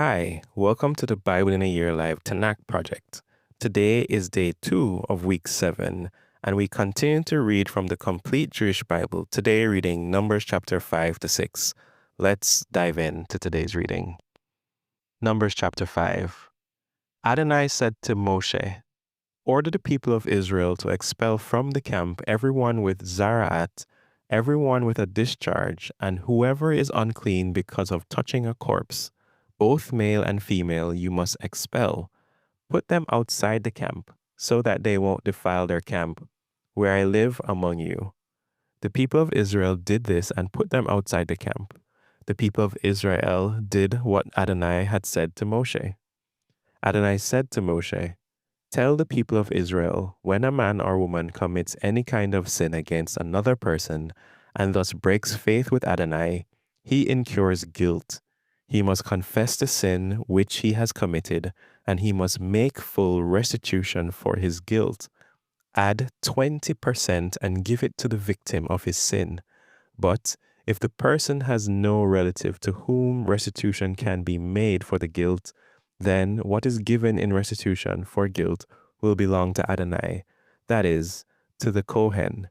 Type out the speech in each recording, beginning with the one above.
Hi, welcome to the Bible in a Year Live Tanakh Project. Today is day 2 of week 7, and we continue to read from the complete Jewish Bible, today reading Numbers chapter 5 to 6. Let's dive into today's reading. Numbers chapter 5. Adonai said to Moshe, "Order the people of Israel to expel from the camp everyone with zaraat, everyone with a discharge, and whoever is unclean because of touching a corpse. Both male and female you must expel. Put them outside the camp, so that they won't defile their camp, where I live among you." The people of Israel did this and put them outside the camp. The people of Israel did what Adonai had said to Moshe. Adonai said to Moshe, "Tell the people of Israel, when a man or woman commits any kind of sin against another person and thus breaks faith with Adonai, he incurs guilt. He must confess the sin which he has committed, and he must make full restitution for his guilt. Add 20% and give it to the victim of his sin. But if the person has no relative to whom restitution can be made for the guilt, then what is given in restitution for guilt will belong to Adonai, that is, to the Kohen,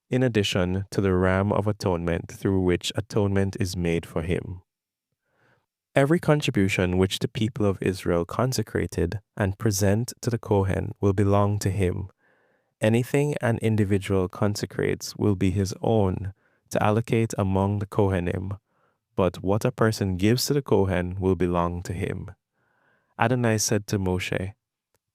in addition to the ram of atonement through which atonement is made for him. Every contribution which the people of Israel consecrated and present to the Kohen will belong to him. Anything an individual consecrates will be his own, to allocate among the Kohanim, but what a person gives to the Kohen will belong to him. Adonai said to Moshe,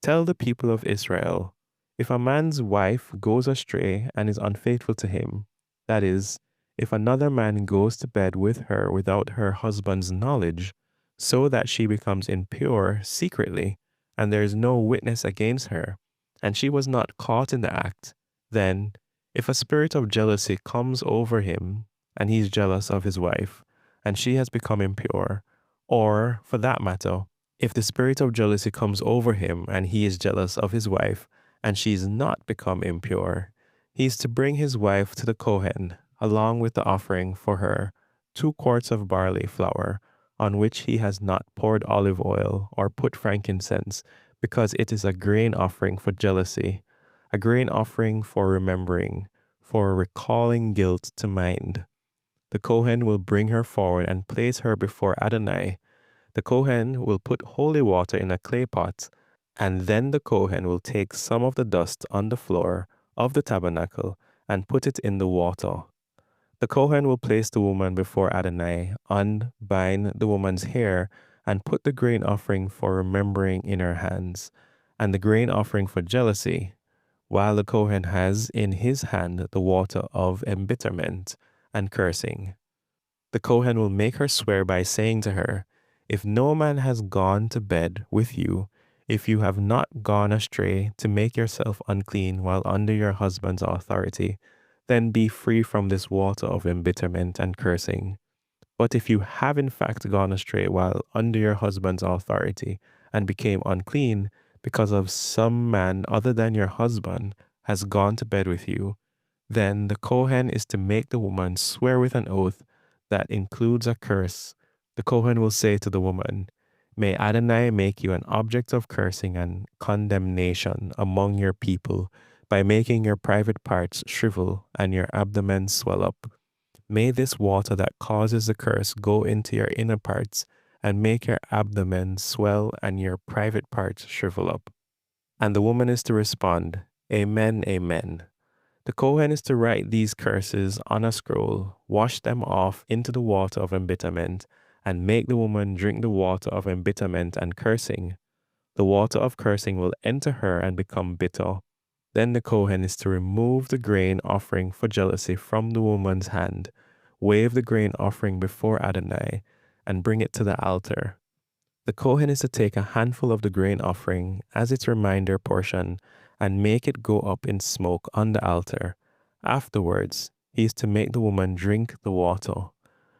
"Tell the people of Israel, if a man's wife goes astray and is unfaithful to him, that is, if another man goes to bed with her without her husband's knowledge, so that she becomes impure secretly, and there is no witness against her, and she was not caught in the act, then, if a spirit of jealousy comes over him, and he is jealous of his wife, and she has become impure, or, for that matter, if the spirit of jealousy comes over him, and he is jealous of his wife, and she is not become impure, he is to bring his wife to the Kohen, along with the offering for her, 2 quarts of barley flour, on which he has not poured olive oil or put frankincense, because it is a grain offering for jealousy, a grain offering for remembering, for recalling guilt to mind. The Kohen will bring her forward and place her before Adonai. The Kohen will put holy water in a clay pot, and then the Kohen will take some of the dust on the floor of the tabernacle and put it in the water. The Kohen will place the woman before Adonai, unbind the woman's hair, and put the grain offering for remembering in her hands, and the grain offering for jealousy, while the Kohen has in his hand the water of embitterment and cursing. The Kohen will make her swear by saying to her, "If no man has gone to bed with you, if you have not gone astray to make yourself unclean while under your husband's authority, then be free from this water of embitterment and cursing. But if you have in fact gone astray while under your husband's authority and became unclean because of some man other than your husband has gone to bed with you, then the Kohen is to make the woman swear with an oath that includes a curse. The Kohen will say to the woman, 'May Adonai make you an object of cursing and condemnation among your people by making your private parts shrivel and your abdomen swell up. May this water that causes the curse go into your inner parts and make your abdomen swell and your private parts shrivel up.' And the woman is to respond, 'Amen, amen.' The Kohen is to write these curses on a scroll, wash them off into the water of embitterment, and make the woman drink the water of embitterment and cursing. The water of cursing will enter her and become bitter. Then the Kohen is to remove the grain offering for jealousy from the woman's hand, wave the grain offering before Adonai, and bring it to the altar. The Kohen is to take a handful of the grain offering as its reminder portion and make it go up in smoke on the altar. Afterwards, he is to make the woman drink the water.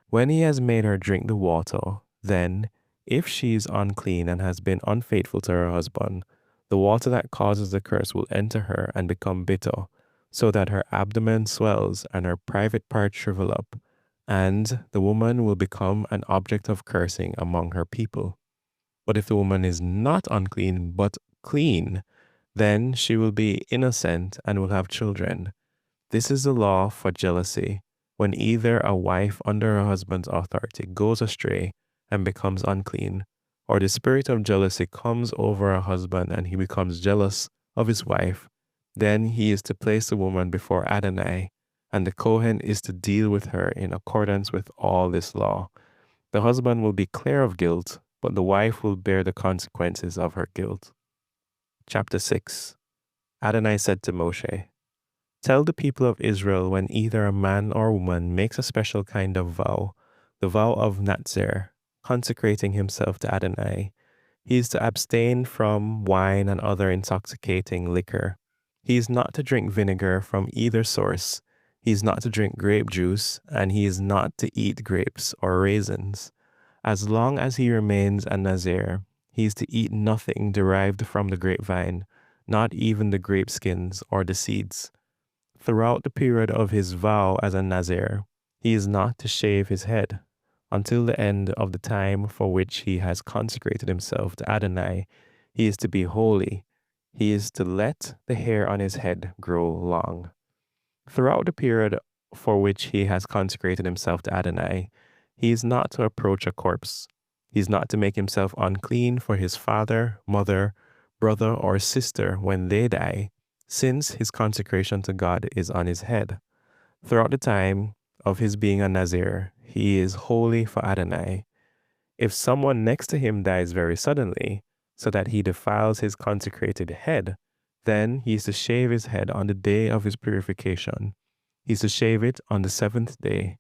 When he has made her drink the water, then, if she is unclean and has been unfaithful to her husband, the water that causes the curse will enter her and become bitter, so that her abdomen swells and her private parts shrivel up, and the woman will become an object of cursing among her people. But if the woman is not unclean, but clean, then she will be innocent and will have children. This is the law for jealousy, when either a wife under her husband's authority goes astray and becomes unclean, or the spirit of jealousy comes over a husband and he becomes jealous of his wife, then he is to place the woman before Adonai, and the Kohen is to deal with her in accordance with all this law. The husband will be clear of guilt, but the wife will bear the consequences of her guilt. Chapter 6. Adonai said to Moshe, "Tell the people of Israel when either a man or woman makes a special kind of vow, the vow of Nazir, consecrating himself to Adonai, he is to abstain from wine and other intoxicating liquor. He is not to drink vinegar from either source. He is not to drink grape juice, and he is not to eat grapes or raisins. As long as he remains a Nazir, he is to eat nothing derived from the grapevine, not even the grape skins or the seeds. Throughout the period of his vow as a Nazir, he is not to shave his head. Until the end of the time for which he has consecrated himself to Adonai, he is to be holy. He is to let the hair on his head grow long. Throughout the period for which he has consecrated himself to Adonai, he is not to approach a corpse. He is not to make himself unclean for his father, mother, brother, or sister when they die, since his consecration to God is on his head. Throughout the time of his being a Nazir, he is holy for Adonai. If someone next to him dies very suddenly, so that he defiles his consecrated head, then he is to shave his head on the day of his purification. He is to shave it on the 7th day.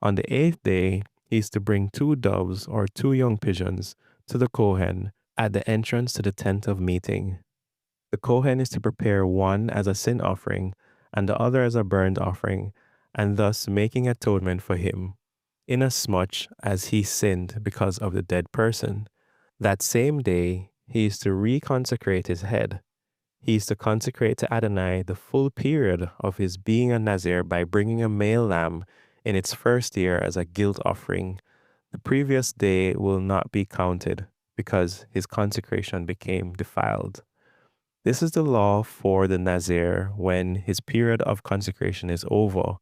On the 8th day, he is to bring 2 doves or 2 young pigeons to the Kohen at the entrance to the tent of meeting. The Kohen is to prepare one as a sin offering and the other as a burnt offering, and thus making atonement for him, inasmuch as he sinned because of the dead person. That same day, he is to reconsecrate his head. He is to consecrate to Adonai the full period of his being a Nazir by bringing a male lamb in its first year as a guilt offering. The previous day will not be counted because his consecration became defiled. This is the law for the Nazir when his period of consecration is over.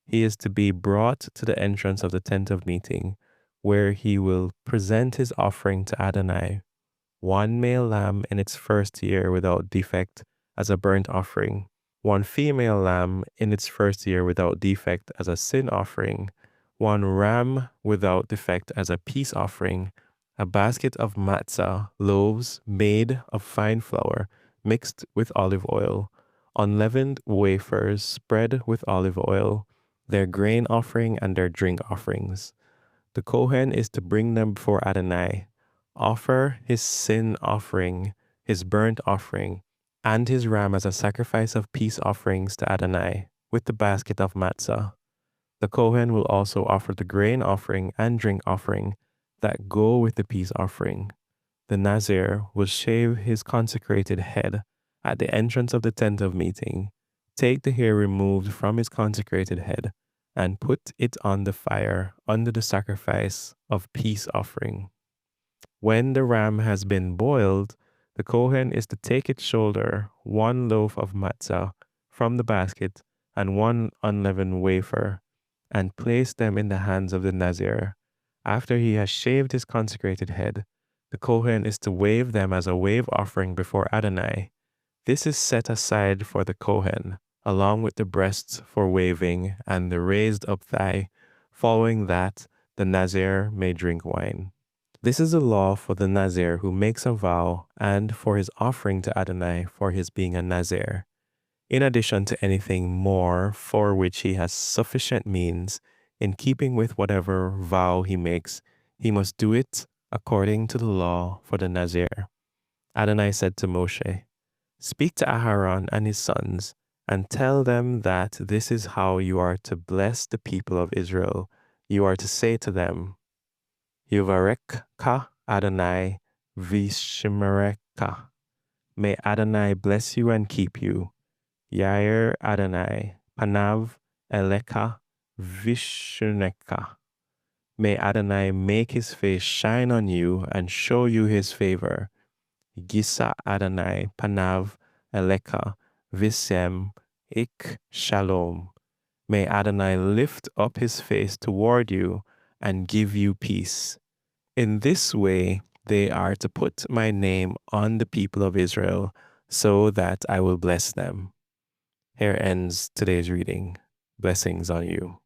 He is to be brought to the entrance of the tent of meeting, where he will present his offering to Adonai, 1 male lamb in its first year without defect as a burnt offering, 1 female lamb in its first year without defect as a sin offering, 1 ram without defect as a peace offering, a basket of matzah, loaves made of fine flour, mixed with olive oil, unleavened wafers spread with olive oil, their grain offering and their drink offerings. The Kohen is to bring them before Adonai, offer his sin offering, his burnt offering, and his ram as a sacrifice of peace offerings to Adonai, with the basket of matzah. The Kohen will also offer the grain offering and drink offering that go with the peace offering. The Nazir will shave his consecrated head at the entrance of the tent of meeting, take the hair removed from his consecrated head, and put it on the fire under the sacrifice of peace offering. When the ram has been boiled, the Kohen is to take its shoulder, 1 loaf of matzah from the basket, and 1 unleavened wafer, and place them in the hands of the Nazir. After he has shaved his consecrated head, the Kohen is to wave them as a wave offering before Adonai. This is set aside for the Kohen, along with the breasts for waving and the raised up thigh. Following that, the Nazir may drink wine. This is a law for the Nazir who makes a vow and for his offering to Adonai for his being a Nazir. In addition to anything more for which he has sufficient means, in keeping with whatever vow he makes, he must do it according to the law for the Nazir. Adonai said to Moshe, "Speak to Aharon and his sons, and tell them that this is how you are to bless the people of Israel. You are to say to them, Yuvarekka Adonai Vishmereka. May Adonai bless you and keep you. Yair Adonai Panav Eleka Vishuneka. May Adonai make his face shine on you and show you his favor. Gisa Adonai panav eleka visem ik shalom. May Adonai lift up his face toward you and give you peace. In this way, they are to put my name on the people of Israel so that I will bless them. Here ends today's reading. Blessings on you.